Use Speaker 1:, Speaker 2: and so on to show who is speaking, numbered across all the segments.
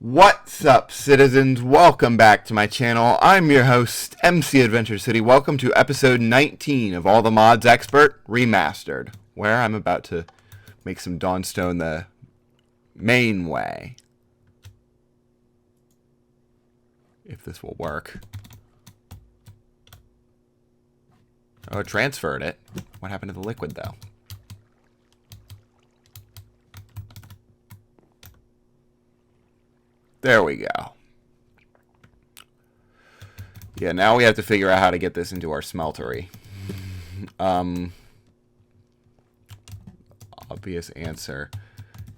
Speaker 1: What's up, citizens? Welcome back to my channel. I'm your host, MC Adventure City. Welcome to episode 19 of All the Mods Expert Remastered, where I'm about to make some Dawnstone the main way. If this will work. Oh, it transferred it. What happened to the liquid, though? There we go. Yeah, now we have to figure out how to get this into our smeltery. Obvious answer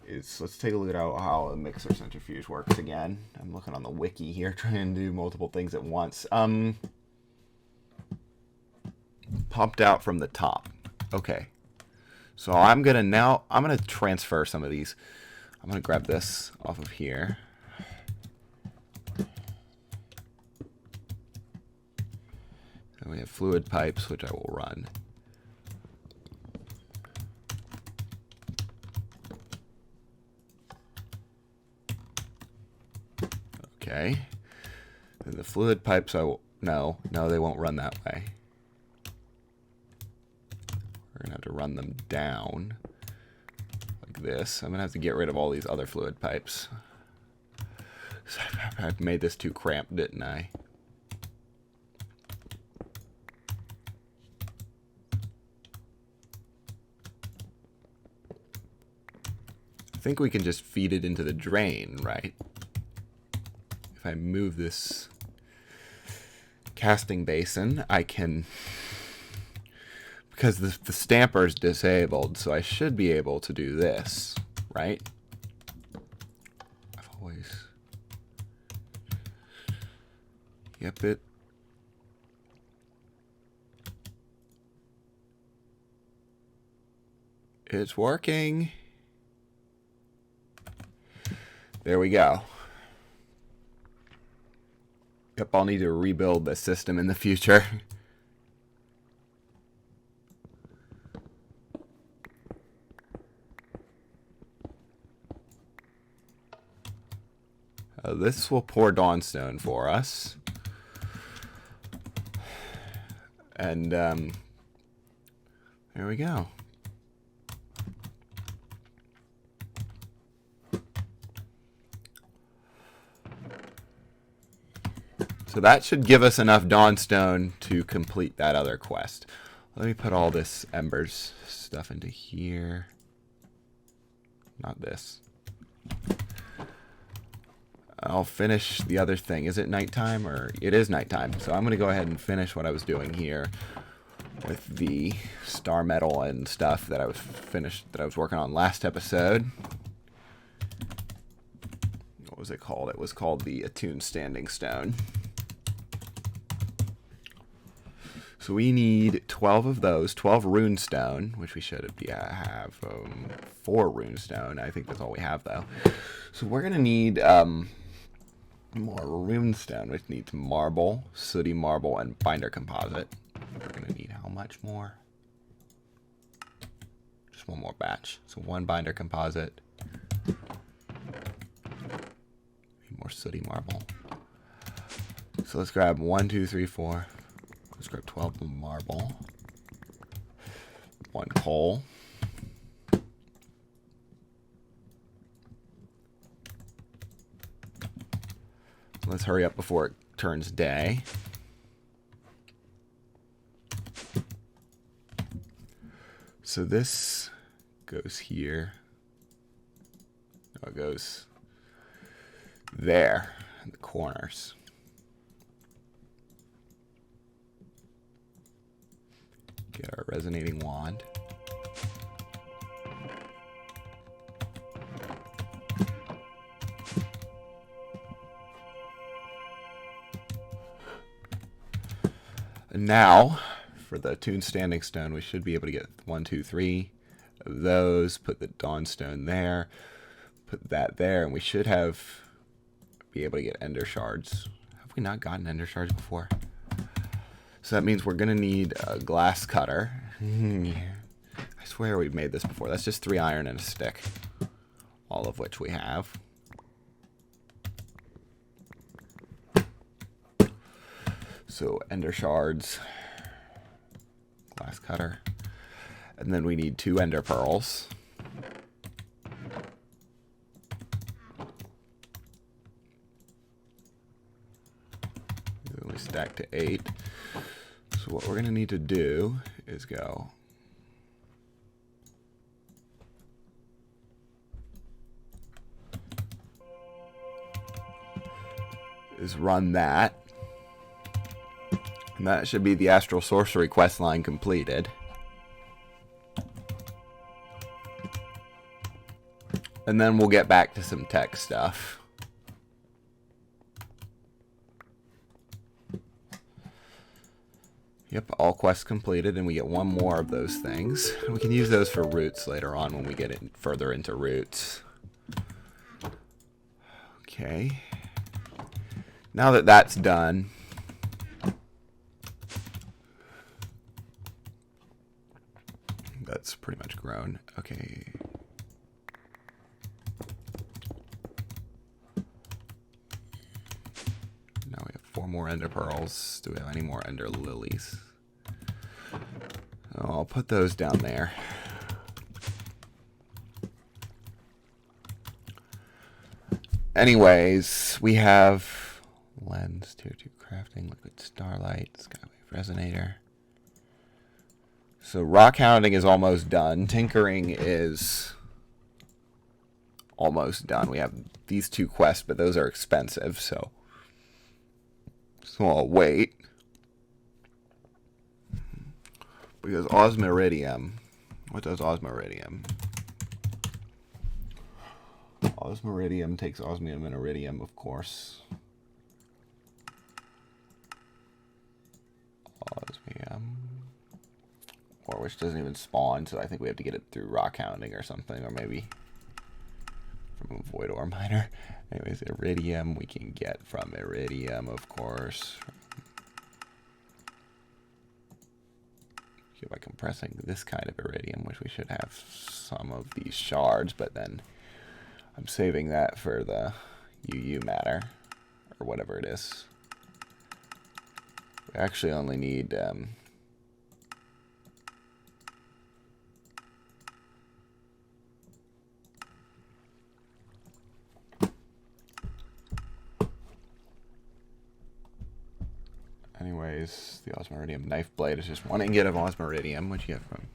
Speaker 1: is, let's take a look at how a mixer centrifuge works again. I'm looking on the wiki here, trying to do multiple things at once. Pumped out from the top. Okay. So I'm gonna transfer some of these. I'm gonna grab this off of here. And we have fluid pipes, which I will run. Okay. And the fluid pipes, no, they won't run that way. We're going to have to run them down like this. I'm going to have to get rid of all these other fluid pipes. I've made this too cramped, didn't I? I think we can just feed it into the drain, right? If I move this casting basin, I can... Because the stamper is disabled, so I should be able to do this, right? I've always... Yep, it's working. There we go. Yep, I'll need to rebuild the system in the future. This will pour Dawnstone for us. And there we go. So that should give us enough Dawnstone to complete that other quest. Let me put all this embers stuff into here. Not this. I'll finish the other thing. Is it nighttime? Or it is nighttime. So I'm going to go ahead and finish what I was doing here with the star metal and stuff that I was working on last episode. What was it called? It was called the Attuned Standing Stone. So we need 12 of those, 12 runestone, which we should have 4 runestone. I think that's all we have, though. So we're going to need more runestone, which needs marble, sooty marble, and binder composite. We're going to need how much more? Just one more batch. So 1 binder composite. Need more sooty marble. So let's grab 1, 2, 3, 4. Let's grab 12 marble. 1 coal. Let's hurry up before it turns day. So this goes here. No, it goes there in the corners. Get our resonating wand. And now, for the Attuned Standing Stone, we should be able to get 1, 2, 3 of those. Put the Dawnstone there. Put that there, and we should be able to get Ender Shards. Have we not gotten Ender Shards before? So that means we're going to need a glass cutter. I swear we've made this before. That's just 3 iron and a stick. All of which we have. So ender shards, glass cutter, and then we need 2 ender pearls. We stack to 8. So what we're going to need to do is run that. And that should be the Astral Sorcery quest line completed. And then we'll get back to some tech stuff. Yep, all quests completed, and we get 1 more of those things. And we can use those for roots later on when we get further into roots. Okay. Now that that's done, that's pretty much grown. Okay. Now we have 4 more ender pearls. Do we have any more ender lilies? Oh, I'll put those down there. Anyways, we have lens, tier 2 crafting, liquid starlight, skywave resonator. So rock hounding is almost done. Tinkering is almost done. We have these 2 quests, but those are expensive, so I'll wait. Because Osmiridium, what does Osmiridium? Osmiridium takes osmium and iridium, of course. Osmium. Or which doesn't even spawn, so I think we have to get it through rock hounding or something, or maybe from a void ore miner. Anyways, iridium we can get from iridium, of course. By compressing this kind of iridium, which we should have some of these shards, but then I'm saving that for the UU matter, or whatever it is. We actually only need anyways, the Osmiridium knife blade is just 1 ingot of Osmiridium, which you get from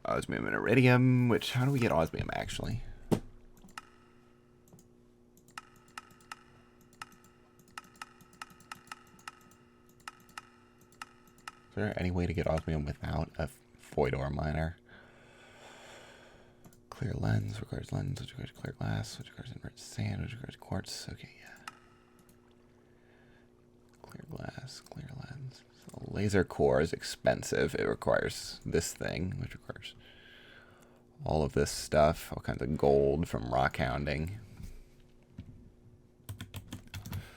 Speaker 1: osmium and iridium, which, how do we get osmium actually? Is there any way to get osmium without a void ore miner? Clear lens requires lens, which requires clear glass, which requires enriched sand, which requires quartz. Okay, yeah. Clear glass, clear lens. So laser core is expensive. It requires this thing, which requires all of this stuff, all kinds of gold from rock hounding.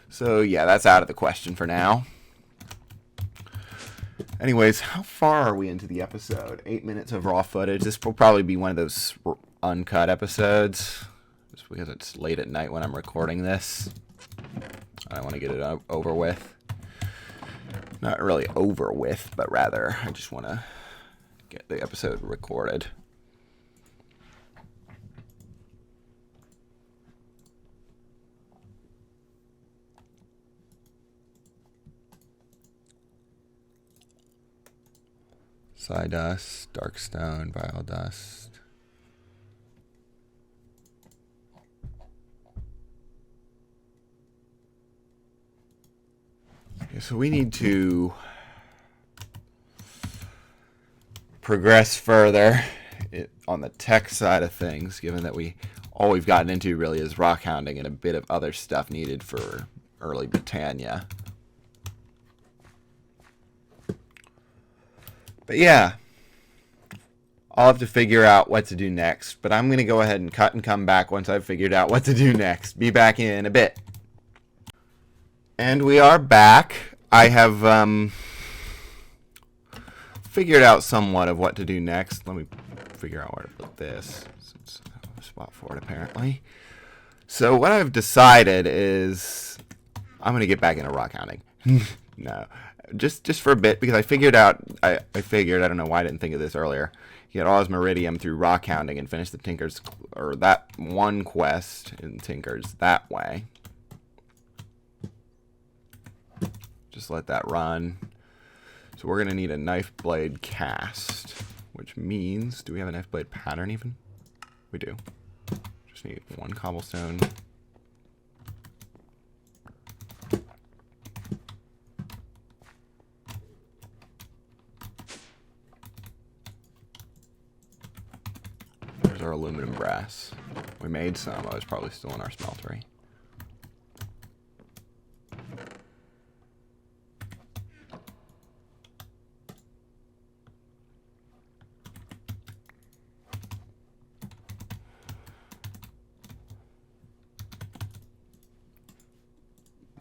Speaker 1: So yeah, that's out of the question for now. Anyways, how far are we into the episode? 8 minutes of raw footage. This will probably be one of those uncut episodes, just because it's late at night when I'm recording this. I want to get it over with. Not really over with, but rather I just want to get the episode recorded. Dust, darkstone, vile dust. Okay, so we need to progress further on the tech side of things, given that all we've gotten into really is rock hounding and a bit of other stuff needed for early Britannia. But yeah, I'll have to figure out what to do next. But I'm going to go ahead and cut and come back once I've figured out what to do next. Be back in a bit. And we are back. I have figured out somewhat of what to do next. Let me figure out where to put this. Since I have a spot for it, apparently. So what I've decided is I'm going to get back into rock hounding. No, just for a bit, because I figured out, I figured, I don't know why I didn't think of this earlier. You get Osmiridium through rock hounding and finish the Tinker's, or that one quest in Tinker's that way. Just let that run. So we're going to need a knife blade cast, which means, do we have a knife blade pattern even? We do. Just need one cobblestone. There's our aluminum brass. We made some. I was probably still in our smeltery.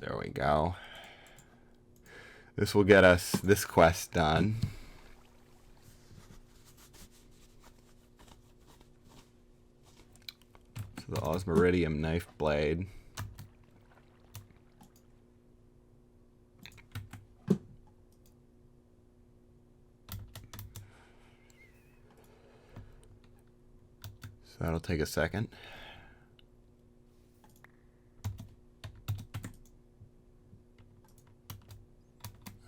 Speaker 1: There we go. This will get us this quest done. So the Osmiridium knife blade. So that'll take a second.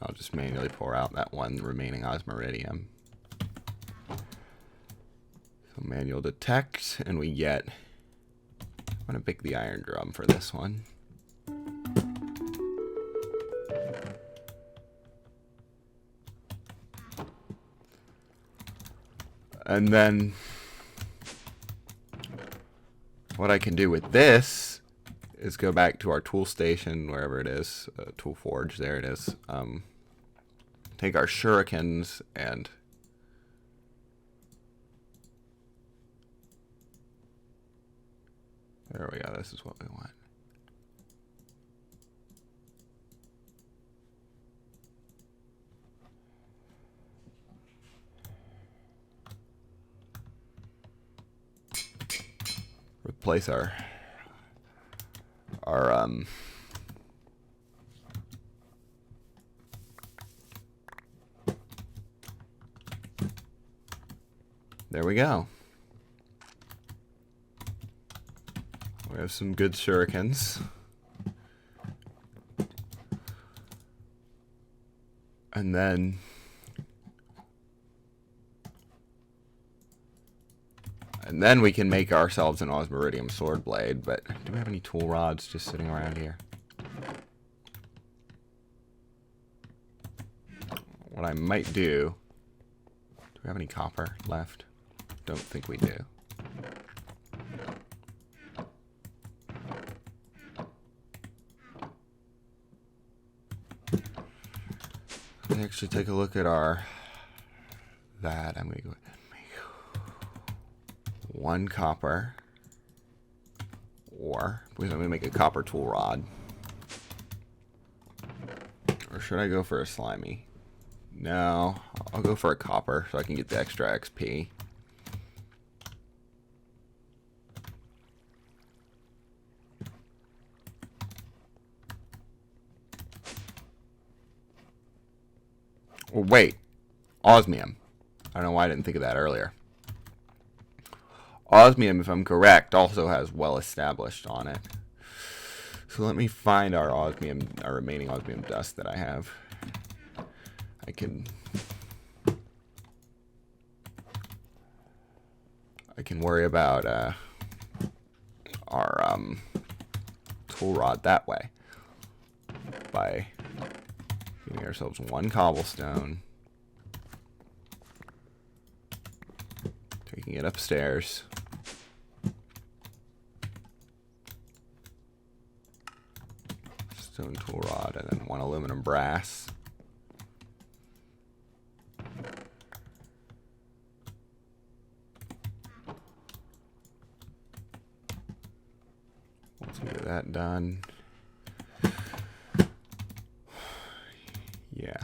Speaker 1: I'll just manually pour out that one remaining Osmiridium. So manual detect, and we get, I'm going to pick the iron drum for this one. And then what I can do with this is go back to our tool station, wherever it is, tool forge, there it is. Take our shurikens and there we go, this is what we want. Replace our there we go. We have some good shurikens. And then we can make ourselves an Osmiridium sword blade, but do we have any tool rods just sitting around here? What I might do we have any copper left? Don't think we do. Let's actually take a look at our I'm going to go ahead and make one copper, or because I'm going to make a copper tool rod. Or should I go for a slimy? No, I'll go for a copper so I can get the extra XP. Oh, wait, osmium. I don't know why I didn't think of that earlier. Osmium, if I'm correct, also has well established on it. So let me find our osmium, our remaining osmium dust that I have. I can worry about our tool rod that way by giving ourselves one cobblestone, taking it upstairs, stone tool rod, and then one aluminum brass. Once we get that done, yeah.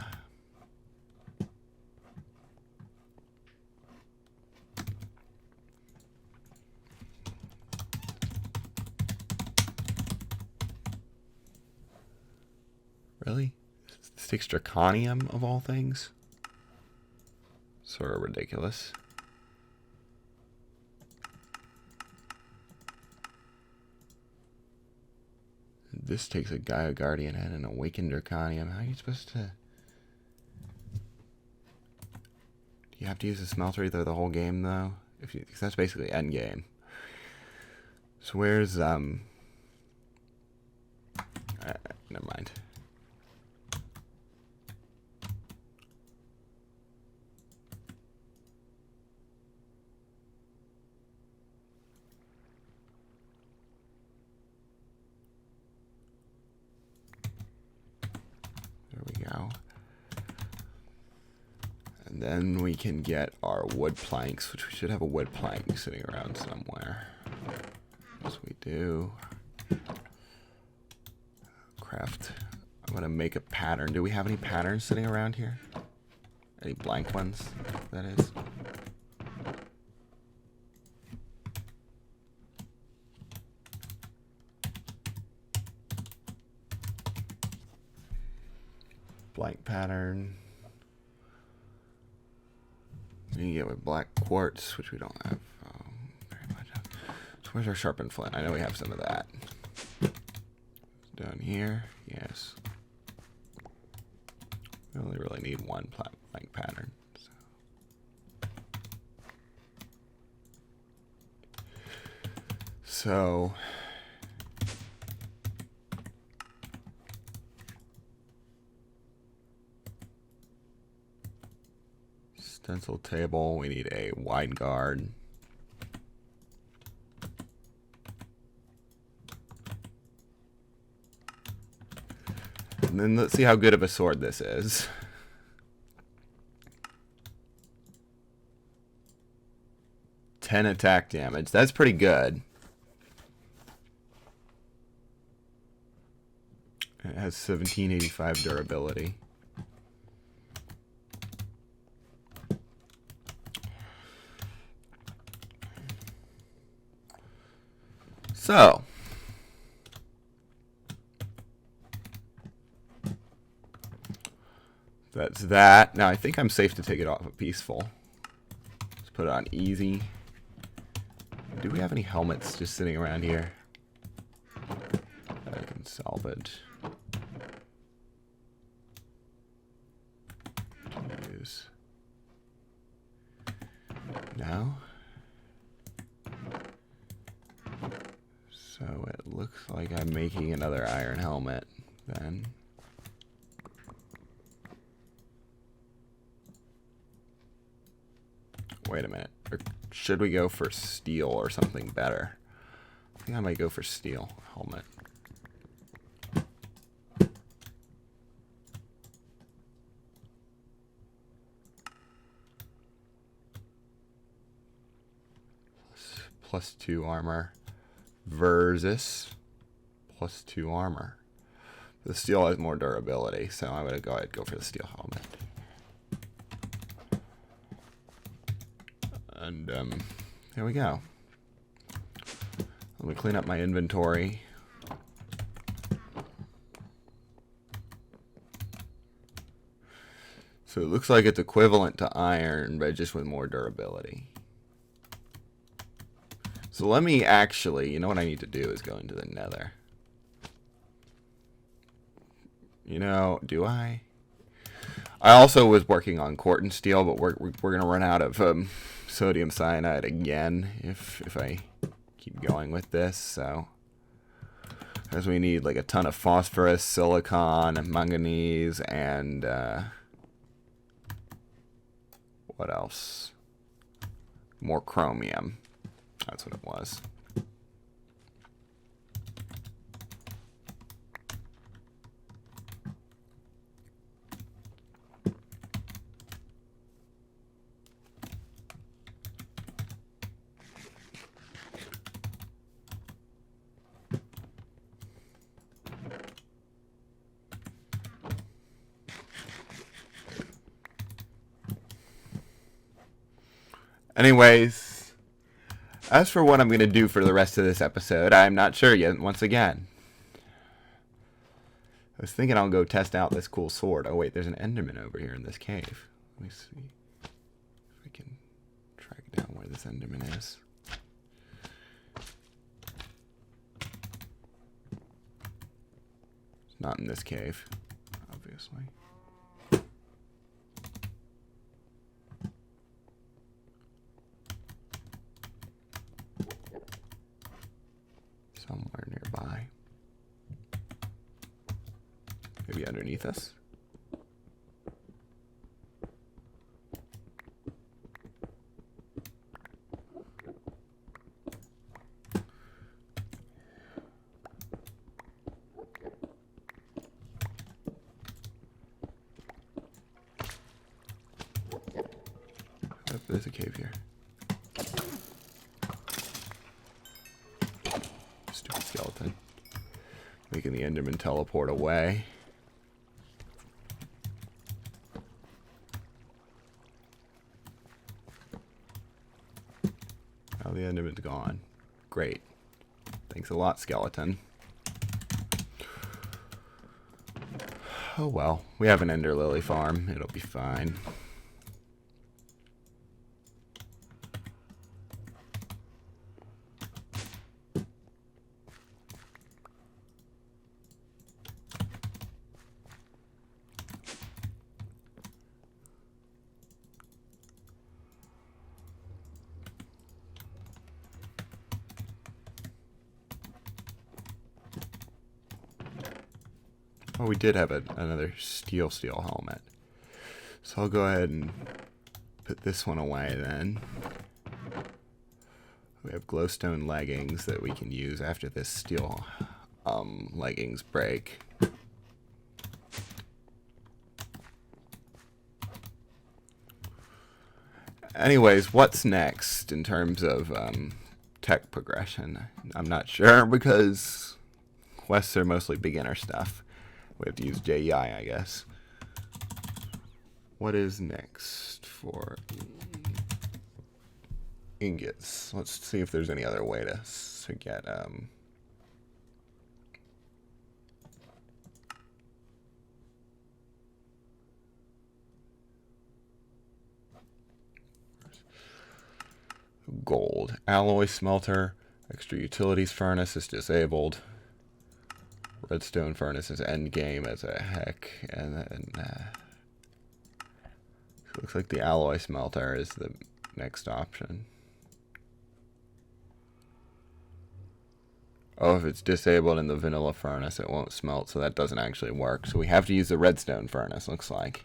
Speaker 1: Really? This takes draconium of all things. Sort of ridiculous. This takes a Gaia Guardian Head and Awakened Draconium. How are you supposed to... Do you have to use the smeltery through the whole game, though? Because that's basically end game. So where's... never mind. And then we can get our wood planks, which we should have a wood plank sitting around somewhere. Yes, we do. Craft. I'm going to make a pattern. Do we have any patterns sitting around here? Any blank ones, that is? Blank pattern. You can get with black quartz, which we don't have very much of. So where's our sharpened flint? I know we have some of that. Down here, yes. We only really need one blank pattern. So stencil table, we need a wide guard. And then let's see how good of a sword this is. Ten attack damage. That's pretty good. It has 1785 durability. So, that's that. Now I think I'm safe to take it off of peaceful. Let's put it on easy. Do we have any helmets just sitting around here that I can salvage? Use. No. So it looks like I'm making another iron helmet then. Wait a minute. Or should we go for steel or something better? I think I might go for steel helmet. +2 armor versus +2 armor. The steel has more durability, so I'm going to go ahead and go for the steel helmet. And there we go. Let me clean up my inventory. So it looks like it's equivalent to iron, but just with more durability. So let me actually, you know what I need to do is go into the nether. You know, do I? I also was working on quartz steel, but we're going to run out of sodium cyanide again if I keep going with this. So, as we need like a ton of phosphorus, silicon, and manganese, and what else? More chromium. That's what it was. Anyways, as for what I'm going to do for the rest of this episode, I'm not sure yet, once again. I was thinking I'll go test out this cool sword. Oh wait, there's an Enderman over here in this cave. Let me see if I can track down where this Enderman is. It's not in this cave, obviously. Somewhere nearby. Maybe underneath us. Oh, there's a cave here. Stupid skeleton. Making the Enderman teleport away. Now the Enderman's gone. Great. Thanks a lot, skeleton. Oh well. We have an Ender Lily farm. It'll be fine. Oh, we did have another steel helmet. So I'll go ahead and put this one away then. We have glowstone leggings that we can use after this steel leggings break. Anyways, what's next in terms of tech progression? I'm not sure because quests are mostly beginner stuff. We have to use JEI, I guess. What is next for ingots? Let's see if there's any other way to get gold. Alloy smelter. Extra utilities furnace is disabled. Redstone furnace is endgame as a heck. And then so looks like the alloy smelter is the next option. Oh, if it's disabled in the vanilla furnace, it won't smelt, so that doesn't actually work. So we have to use the redstone furnace, looks like.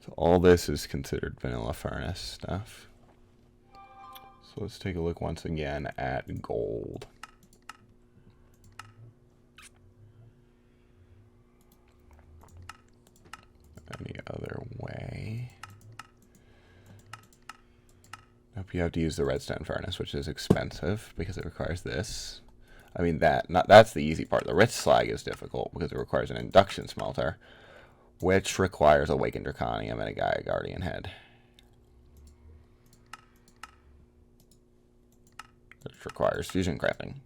Speaker 1: So all this is considered vanilla furnace stuff. So let's take a look once again at gold. Any other way? Nope, you have to use the redstone furnace, which is expensive because it requires this. I mean, that's the easy part. The rich slag is difficult because it requires an induction smelter, which requires awakened draconium and a Gaia Guardian head. Which requires fusion crafting,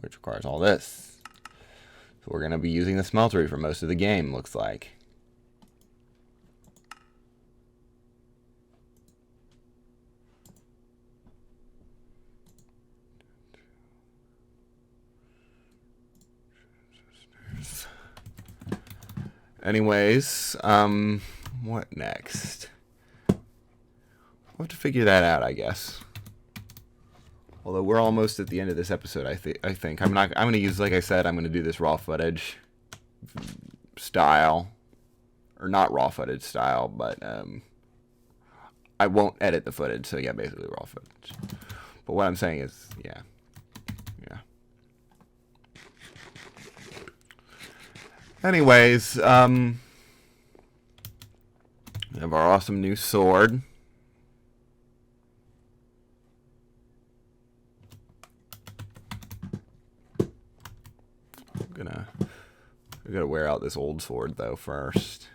Speaker 1: which requires all this. So we're going to be using the smeltery for most of the game, looks like. Anyways, what next? We'll have to figure that out, I guess. Although we're almost at the end of this episode, I think I'm going to use, like I said, I'm going to do this raw footage style, or not raw footage style, but I won't edit the footage, so yeah, basically raw footage. But what I'm saying is, yeah. Anyways, we have our awesome new sword. I gotta wear out this old sword though first.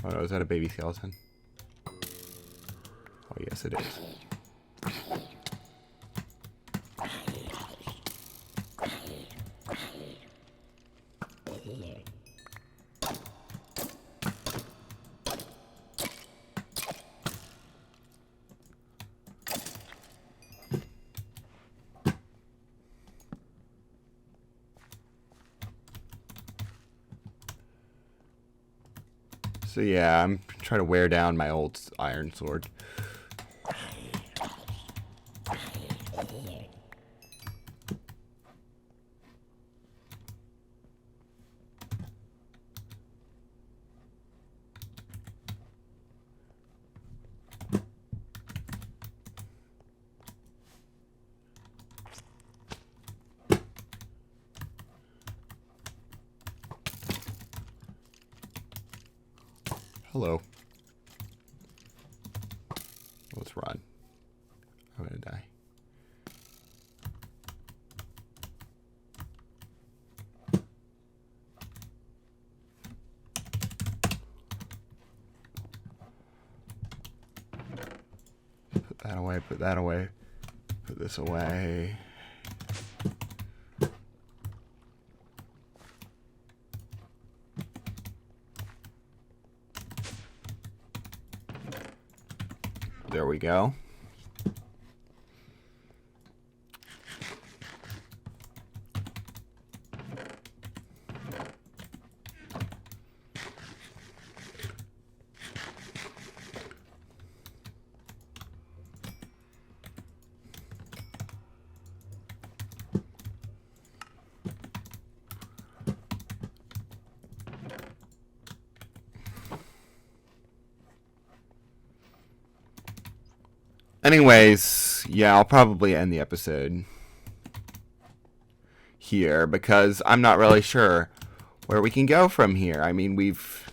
Speaker 1: Oh no, is that a baby skeleton? Oh yes, it is. So yeah, I'm trying to wear down my old iron sword. Hello. Let's run. I'm gonna die. Put that away, put that away. Put this away. There we go. Anyways, yeah, I'll probably end the episode here because I'm not really sure where we can go from here. I mean, we've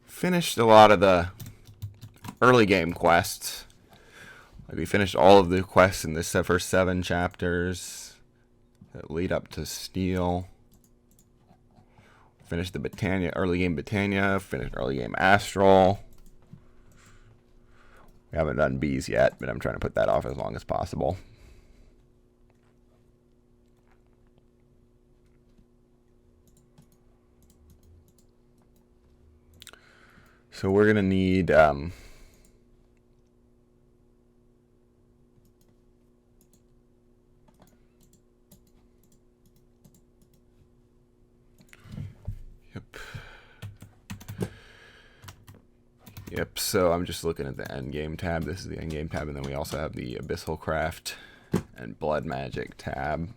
Speaker 1: finished a lot of the early game quests. Like, we finished all of the quests in the first 7 chapters that lead up to Steel. Finished the Britannia, early game Britannia, finished early game Astral. We haven't done bees yet, but I'm trying to put that off as long as possible. So we're going to need... Yep, so I'm just looking at the endgame tab. This is the endgame tab, and then we also have the Abyssal Craft and Blood Magic tab.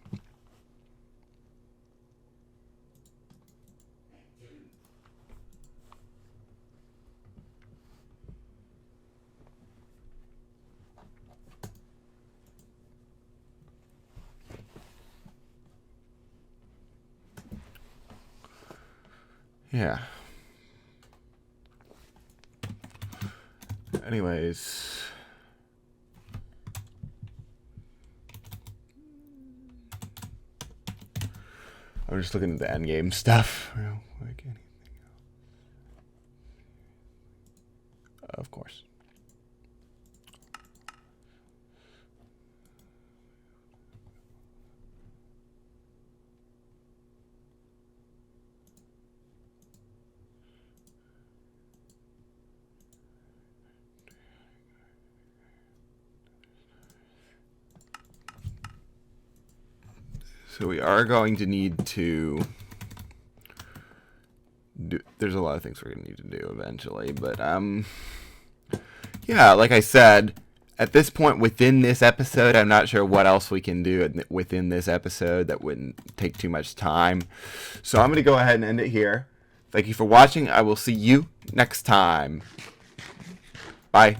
Speaker 1: Yeah. Anyways, I'm just looking at the endgame stuff. Like anything else. Of course. So we are going to need to do, there's a lot of things we're going to need to do eventually, but yeah, like I said, at this point within this episode, I'm not sure what else we can do within this episode that wouldn't take too much time. So I'm going to go ahead and end it here. Thank you for watching. I will see you next time. Bye.